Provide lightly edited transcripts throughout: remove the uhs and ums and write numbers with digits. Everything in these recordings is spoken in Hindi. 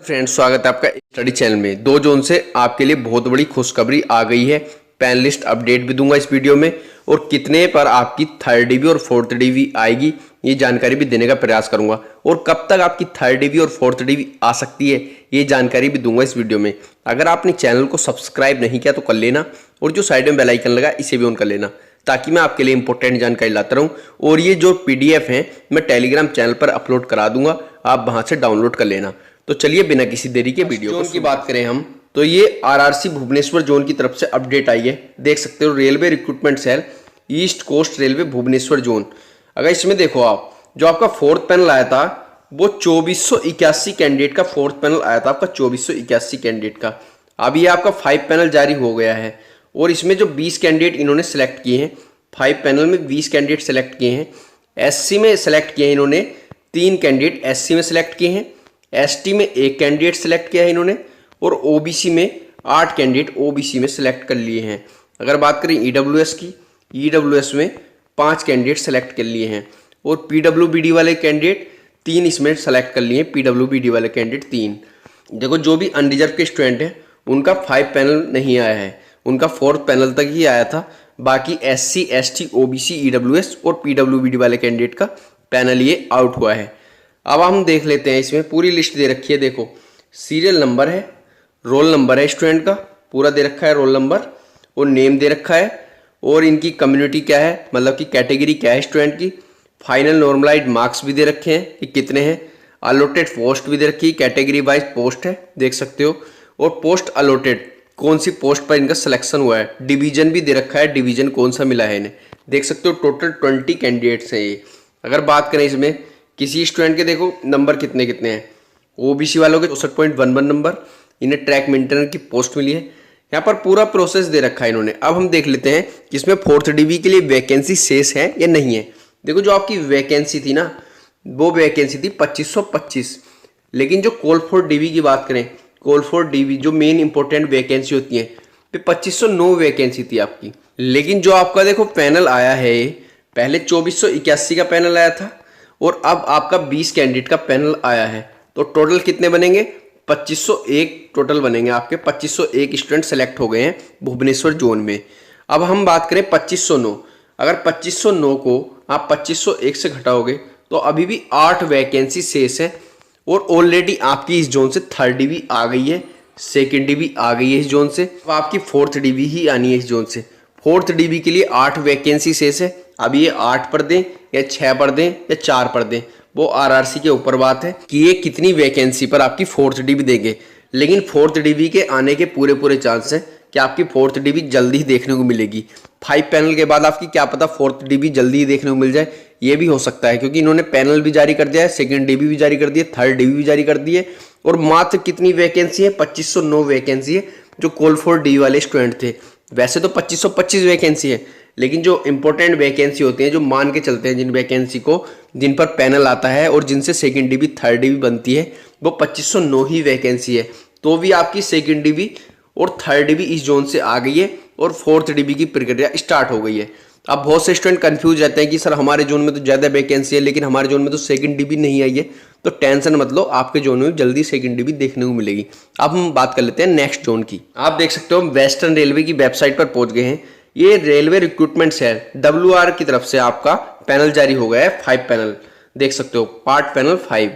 फ्रेंड्स, स्वागत है आपका स्टडी चैनल में। 2 जून से आपके लिए बहुत बड़ी खुशखबरी आ गई है। पैन लिस्ट अपडेट भी दूंगा इस वीडियो में और कितने पर आपकी 3rd डीवी और 4th डीवी आएगी ये जानकारी भी देने का प्रयास करूंगा, और कब तक आपकी 3rd डीवी और 4th डीवी आ सकती है ये जानकारी भी दूंगा इस वीडियो में। अगर आपने चैनल को सब्सक्राइब नहीं किया तो कर लेना, और जो साइड में बेल आइकन लगा इसे भी ऑन कर लेना, ताकि मैं आपके लिए इंपॉर्टेंट जानकारी लाता रहूं। और ये जो PDF हैं मैं टेलीग्राम चैनल पर अपलोड करा दूंगा, आप वहां से डाउनलोड कर लेना। तो चलिए बिना किसी देरी के वीडियो जोन की बात करें हम, तो ये RRC भुवनेश्वर जोन की तरफ से अपडेट आई है। देख सकते हो, railway recruitment cell East Coast Railway Bhubaneswar zone. अगर इसमें देखो आप, जो आपका 4th पैनल आया था वो 2481 कैंडिडेट का 4th पैनल आया था आपका 2481 कैंडिडेट का। अब ये आपका 5 पैनल जारी हो गया है, और इसमें जो 20 कैंडिडेट इन्होंने सेलेक्ट किए हैं, 5 पैनल में 20 कैंडिडेट सेलेक्ट किए हैं। SC में सेलेक्ट किए हैं इन्होंने 3 कैंडिडेट SC में सेलेक्ट किए हैं, ST में 1 कैंडिडेट सेलेक्ट किया है इन्होंने, और OBC में 8 कैंडिडेट OBC में सेलेक्ट कर लिए हैं। अगर बात करें EWS की, EWS में 5 कैंडिडेट सेलेक्ट कर लिए हैं, और PWBD वाले कैंडिडेट 3 इसमें सेलेक्ट कर लिए हैं। PWBD वाले कैंडिडेट 3। देखो, जो भी अनरिजर्व के स्टूडेंट हैं उनका 5 पैनल नहीं आया है, उनका 4th पैनल तक ही आया था। बाकी SC, ST, OBC, EWS और PWBD वाले कैंडिडेट का पैनल ये आउट हुआ है। अब हम देख लेते हैं, इसमें पूरी लिस्ट दे रखी है। देखो, सीरियल नंबर है, रोल नंबर है स्टूडेंट का पूरा दे रखा है, रोल नंबर और नेम दे रखा है, और इनकी कम्युनिटी क्या है, मतलब कि कैटेगरी क्या है स्टूडेंट की। फाइनल नॉर्मलाइज्ड मार्क्स भी दे रखे हैं कि कितने हैं। अलॉटेड पोस्ट भी दे रखी है, कैटेगरी वाइज पोस्ट है देख सकते हो, और पोस्ट अलॉटेड कौन सी पोस्ट पर इनका सिलेक्शन हुआ है। डिवीजन भी दे रखा है, डिवीजन कौन सा मिला है इन्हें देख सकते हो। टोटल 20 कैंडिडेट्स हैं ये। अगर बात करें इसमें किसी स्टूडेंट के, देखो नंबर कितने कितने हैं। OBC वालों के 64.11 नंबर, इन्हें ट्रैक मेंटेनर की पोस्ट मिली है। यहाँ पर पूरा प्रोसेस दे रखा है इन्होंने। अब हम देख लेते हैं कि इसमें 4th डीवी के लिए वैकेंसी शेष है या नहीं है। देखो, जो आपकी वैकेंसी थी ना, वो वैकेंसी थी 2525, लेकिन जो कॉल फॉर डीवी की बात करें, कॉल फॉर डीवी जो मेन इंपॉर्टेंट वैकेंसी होती है, 2509 वैकेंसी थी आपकी। लेकिन जो आपका देखो पैनल आया है, पहले 2481 का पैनल आया था, और अब आपका 20 कैंडिडेट का पैनल आया है। तो टोटल कितने बनेंगे? 2501 टोटल बनेंगे आपके। 2501 स्टूडेंट सेलेक्ट हो गए हैं भुवनेश्वर जोन में। अब हम बात करें 2509। अगर 2509 को आप 2501 से घटाओगे तो अभी भी 8 वैकेंसी शेष है, और ऑलरेडी आपकी इस जोन से 3rd डीवी आ गई है, 2nd डीवी आ गई है इस जोन से। अब आपकी 4th डीवी ही आनी है इस जोन से। 4th डीवी के लिए 8 वैकेंसी शेष है। अब ये 8 पर दें या 6 पर दें या 4 पर दें, वो RRC के ऊपर बात है कि ये कितनी वैकेंसी पर आपकी 4th डीवी देंगे। लेकिन 4th डीवी के आने के पूरे चांस हैं कि आपकी 4th डीवी जल्दी ही देखने को मिलेगी। 5 पैनल के बाद आपकी क्या पता 4th डीवी जल्दी ही देखने को मिल जाए, ये भी हो सकता है, क्योंकि इन्होंने पैनल भी जारी कर दिया है, 2nd डीवी भी जारी कर दी है, 3rd डीवी भी जारी कर दी है, और मात्र कितनी वैकेंसी है? 2509 वैकेंसी है जो कॉल फॉर डी वाले स्टूडेंट थे। वैसे तो 2525 वैकेंसी है, लेकिन जो इंपॉर्टेंट वैकेंसी होती है, जो मान के चलते हैं जिन वैकेंसी को, जिन पर पैनल आता है और जिनसे 2nd डीवी 3rd डीवी बनती है, वो 2509 ही वैकेंसी है। तो भी आपकी 2nd डीवी और 3rd डीवी इस जोन से आ गई है, और 4th डीवी की प्रक्रिया स्टार्ट हो गई है। अब बहुत से स्टूडेंट कंफ्यूज रहते हैं कि सर हमारे जोन में तो ज़्यादा वैकेंसी है, लेकिन हमारे जोन में तो 2nd डीवी नहीं आई है। तो टेंशन मत लो, आपके जोन में जल्दी 2nd डीवी देखने को मिलेगी। अब हम बात कर लेते हैं नेक्स्ट जोन की। आप देख सकते हो, हम वेस्टर्न रेलवे की वेबसाइट पर पहुंच गए हैं। ये रेलवे रिक्रूटमेंट सेल WR की तरफ से आपका पैनल जारी हो गया है, 5 पैनल देख सकते हो, पार्ट पैनल 5।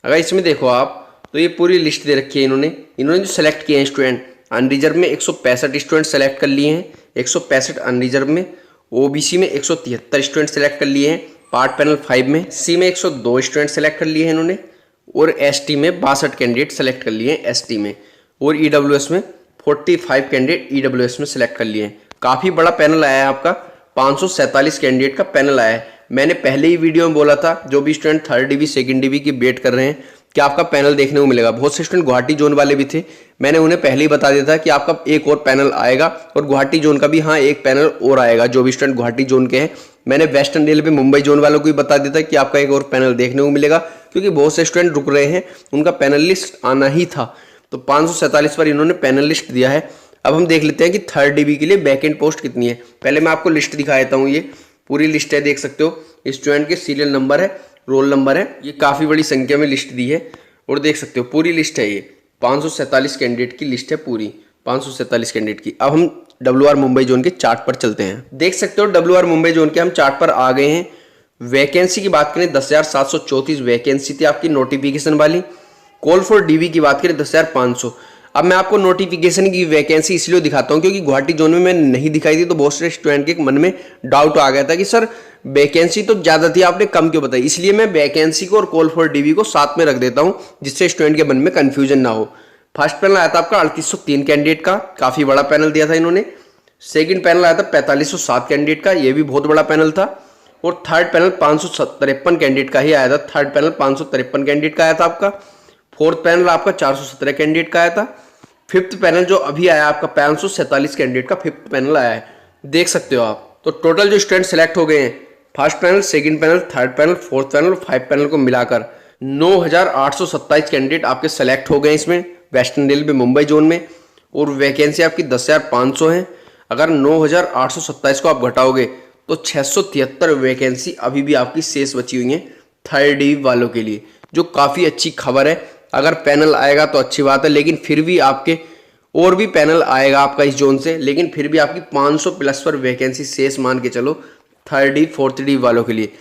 अगर इसमें देखो आप, तो ये पूरी लिस्ट दे रखी है इन्होंने जो सेलेक्ट किए हैं स्टूडेंट। अनरिजर्व में 165 स्टूडेंट सेलेक्ट कर लिए हैं, 165 अनरिजर्व में। OBC में 173 स्टूडेंट सेलेक्ट कर लिए हैं पार्ट पैनल 5 में। C में 102 स्टूडेंट सेलेक्ट कर लिए हैं इन्होंने, और ST में 62 कैंडिडेट सेलेक्ट कर लिए हैं ST में, और EWS में 45 कैंडिडेट EWS में सेलेक्ट कर लिए हैं। काफ़ी बड़ा पैनल आया है आपका, 547 कैंडिडेट का पैनल आया है। मैंने पहले ही वीडियो में बोला था, जो भी student 3rd div 2nd div की वेट कर रहे हैं कि आपका पैनल देखने को मिलेगा। बहुत से स्टूडेंट गुवाहाटी जोन वाले भी थे, मैंने उन्हें पहले ही बता दिया था कि आपका एक और पैनल आएगा, और गुवाहाटी जोन का भी हाँ एक पैनल और आएगा। जो भी स्टूडेंट गुवाहाटी जोन के हैं, मैंने वेस्टर्न रेलवे मुंबई जोन वालों को भी बता दिया था कि आपका एक और पैनल देखने को मिलेगा, क्योंकि बहुत से स्टूडेंट रुक रहे हैं, उनका पैनल लिस्ट आना ही था। तो 547 पर इन्होंने पैनल लिस्ट दिया है। अब हम देख लेते हैं कि 3rd डीवी के लिए वैकेंट पोस्ट कितनी है। पहले मैं आपको लिस्ट दिखा देता हूँ, ये पूरी लिस्ट है देख सकते हो। स्टूडेंट के सीरियल नंबर है, रोल नंबर है, ये काफ़ी बड़ी संख्या में लिस्ट दी है। और देख सकते हो पूरी लिस्ट है, ये 547 कैंडिडेट की लिस्ट है पूरी, 547 कैंडिडेट की। अब हम WR मुंबई जोन के चार्ट पर चलते हैं। देख सकते हो WR मुंबई जोन के हम चार्ट पर आ गए हैं। वैकेंसी की बात करें 10,734 वैकेंसी थी आपकी नोटिफिकेशन वाली। कॉल फॉर DV की बात करें 10,500। अब मैं आपको नोटिफिकेशन की वैकेंसी इसलिए दिखाता हूं क्योंकि गुवाहाटी जोन में मैंने नहीं दिखाई थी, तो बहुत सारे स्टूडेंट के मन में डाउट आ गया था कि सर वैकेंसी तो ज्यादा थी, आपने कम क्यों बताई। इसलिए मैं वैकेंसी को और कॉल फॉर DV को साथ में रख देता हूं, जिससे स्टूडेंट के मन में कंफ्यूजन ना हो। फर्स्ट पैनल आया था आपका 3803 कैंडिडेट का, काफी बड़ा पैनल दिया था इन्होंने। सेकंड पैनल आया था 4507 कैंडिडेट का, ये भी बहुत बड़ा पैनल था। और थर्ड पैनल 553 कैंडिडेट का ही आया था। थर्ड पैनल 553 कैंडिडेट का आया था आपका। फोर्थ पैनल आपका 417 कैंडिडेट का आया था। फिफ्थ पैनल जो अभी आया आपका 547 कैंडिडेट का फिफ्थ पैनल आया है, देख सकते हो आप। तो टोटल जो स्टूडेंट सेलेक्ट हो गए हैं first panel, second panel, third panel, fourth panel और 5 पैनल को मिलाकर 9,827 कैंडिडेट आपके सेलेक्ट हो गए इसमें वेस्टर्न रेलवे मुंबई जोन में। और वैकेंसी आपकी 10,500 है। अगर 9,827 को आप घटाओगे तो 673 वैकेंसी अभी भी आपकी शेष बची हुई है थर्ड DV वालों के लिए, जो काफ़ी अच्छी खबर है। अगर पैनल आएगा तो अच्छी बात है, लेकिन फिर भी आपके और भी पैनल आएगा आपका इस जोन से, लेकिन फिर भी आपकी 500 प्लस पर वैकेंसी शेष मान के चलो थर्ड DV फोर्थ DV वालों के लिए।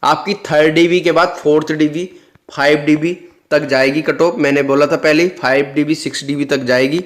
आपकी थर्ड DV के बाद फोर्थ DV 5 DV तक जाएगी कट ऑफ। मैंने बोला था पहले 5 DV 6 DV तक जाएगी।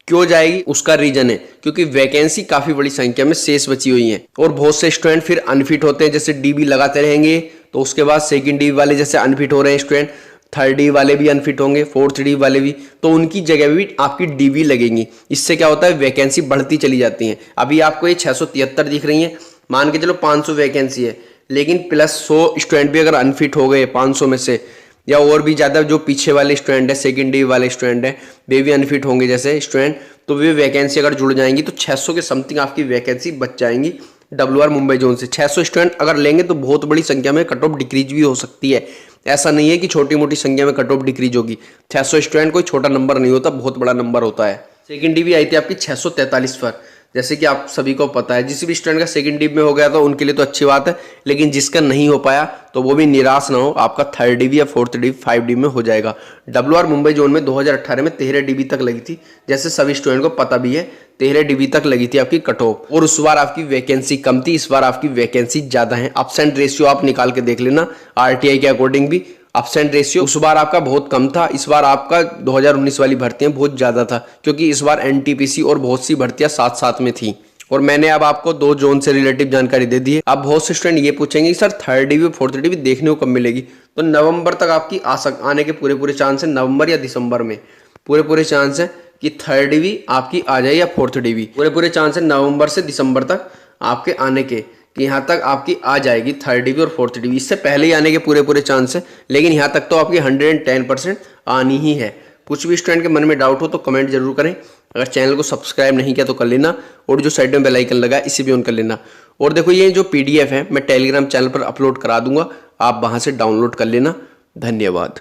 क्यों जाएगी उसका रीजन है क्योंकि वैकेंसी काफी बड़ी संख्या में शेष बची हुई है और बहुत से स्टूडेंट फिर अनफिट होते हैं। जैसे DV लगाते रहेंगे तो उसके बाद सेकंड DV वाले जैसे अनफिट हो रहे हैं स्टूडेंट, थर्ड DV वाले भी अनफिट होंगे, फोर्थ DV वाले भी, तो उनकी जगह भी आपकी DV लगेंगी। इससे क्या होता है वैकेंसी बढ़ती चली जाती है। अभी आपको ये 673 दिख रही है, मान के चलो 500 वैकेंसी है, लेकिन प्लस 100 स्टूडेंट भी अगर अनफिट हो गए 500 में से, या और भी ज़्यादा जो पीछे वाले स्टूडेंट है सेकंड DV वाले स्टूडेंट है वे भी अनफिट होंगे जैसे स्टूडेंट, तो वे वैकेंसी अगर जुड़ जाएंगी तो 600 के समथिंग आपकी वैकेंसी बच जाएंगी WR मुंबई जोन से। 600 स्टूडेंट अगर लेंगे तो बहुत बड़ी संख्या में कट ऑफ डिक्रीज भी हो सकती है। ऐसा नहीं है कि छोटी मोटी संख्या में कट ऑफ डिक्रीज होगी। 600 स्टूडेंट कोई छोटा नंबर नहीं होता, बहुत बड़ा नंबर होता है। सेकंड DV आई थी आपकी 643 पर, जैसे कि आप सभी को पता है। जिस भी स्टूडेंट का सेकंड DV में हो गया था उनके लिए तो अच्छी बात है, लेकिन जिसका नहीं हो पाया तो वो भी निराश ना हो, आपका थर्ड DV या फोर्थ DV 5 DV में हो जाएगा। WR मुंबई जोन में 2018 में 13 DV तक लगी थी, जैसे सभी स्टूडेंट को पता भी है 13 DV तक लगी थी आपकी कट ऑफ। और उस बार आपकी वैकेंसी कम थी, इस बार आपकी वैकेंसी ज्यादा है। एब्सेंट रेशियो आप निकाल के देख लेना, RTI के अकॉर्डिंग भी एब्सेंट रेशियो उस बार आपका बहुत कम था, इस बार आपका 2019 वाली भर्तियां बहुत ज्यादा था, क्योंकि इस बार NTPC और बहुत सी भर्तियां साथ साथ में थी। और मैंने अब आपको 2 जोन से रिलेटिव जानकारी दे दी है। अब बहुत से स्टूडेंट ये पूछेंगे sir third DV fourth DV देखने को कब मिलेगी, तो नवंबर तक आपकी आने के पूरे चांस है। नवंबर या दिसंबर में पूरे चांस है कि थर्ड DV आपकी आ जाए या फोर्थ DV, पूरे चांस है नवंबर से दिसंबर तक आपके आने के, कि यहाँ तक आपकी आ जाएगी थर्ड DV और फोर्थ DV। इससे पहले ही आने के पूरे चांस है, लेकिन यहाँ तक तो आपकी 110% आनी ही है। कुछ भी स्टूडेंट के मन में डाउट हो तो कमेंट जरूर करें। अगर चैनल को सब्सक्राइब नहीं किया तो कर लेना, और जो साइड में बेल आइकन लगा है इसे भी ऑन कर लेना। और देखो ये जो PDF है मैं टेलीग्राम चैनल पर अपलोड करा दूंगा, आप वहां से डाउनलोड कर लेना। धन्यवाद।